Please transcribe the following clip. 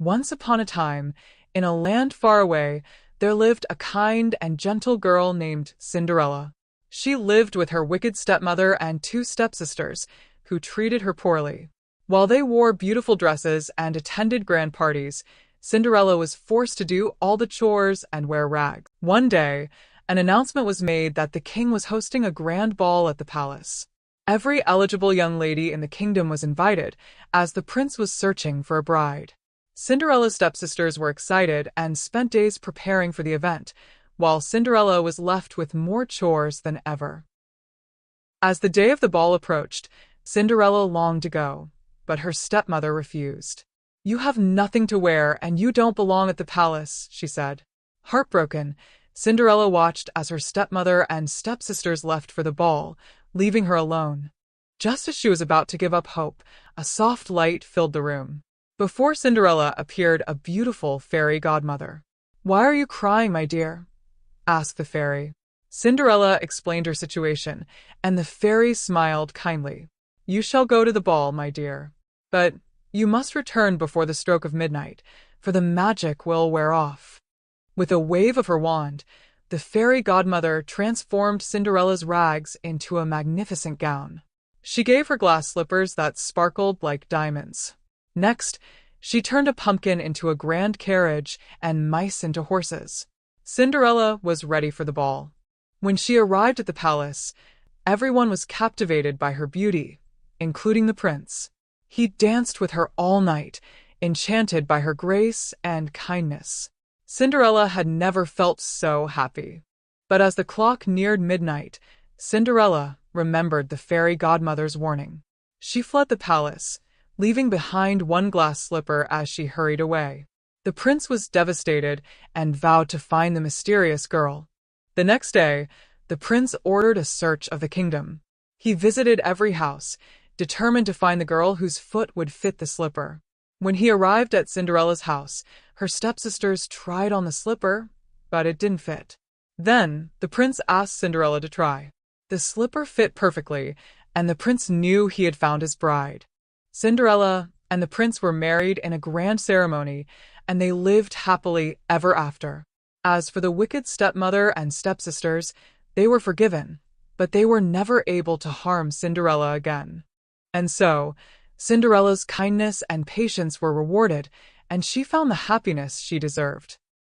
Once upon a time, in a land far away, there lived a kind and gentle girl named Cinderella. She lived with her wicked stepmother and two stepsisters, who treated her poorly. While they wore beautiful dresses and attended grand parties, Cinderella was forced to do all the chores and wear rags. One day, an announcement was made that the king was hosting a grand ball at the palace. Every eligible young lady in the kingdom was invited, as the prince was searching for a bride. Cinderella's stepsisters were excited and spent days preparing for the event, while Cinderella was left with more chores than ever. As the day of the ball approached, Cinderella longed to go, but her stepmother refused. "You have nothing to wear and you don't belong at the palace," she said. Heartbroken, Cinderella watched as her stepmother and stepsisters left for the ball, leaving her alone. Just as she was about to give up hope, a soft light filled the room. Before Cinderella appeared a beautiful fairy godmother. "Why are you crying, my dear?" asked the fairy. Cinderella explained her situation, and the fairy smiled kindly. "You shall go to the ball, my dear, but you must return before the stroke of midnight, for the magic will wear off." With a wave of her wand, the fairy godmother transformed Cinderella's rags into a magnificent gown. She gave her glass slippers that sparkled like diamonds. Next, she turned a pumpkin into a grand carriage and mice into horses. Cinderella was ready for the ball. When she arrived at the palace, everyone was captivated by her beauty, including the prince. He danced with her all night, enchanted by her grace and kindness. Cinderella had never felt so happy. But as the clock neared midnight, Cinderella remembered the fairy godmother's warning. She fled the palace, leaving behind one glass slipper as she hurried away. The prince was devastated and vowed to find the mysterious girl. The next day, the prince ordered a search of the kingdom. He visited every house, determined to find the girl whose foot would fit the slipper. When he arrived at Cinderella's house, her stepsisters tried on the slipper, but it didn't fit. Then, the prince asked Cinderella to try. The slipper fit perfectly, and the prince knew he had found his bride. Cinderella and the prince were married in a grand ceremony, and they lived happily ever after. As for the wicked stepmother and stepsisters, they were forgiven, but they were never able to harm Cinderella again. And so, Cinderella's kindness and patience were rewarded, and she found the happiness she deserved.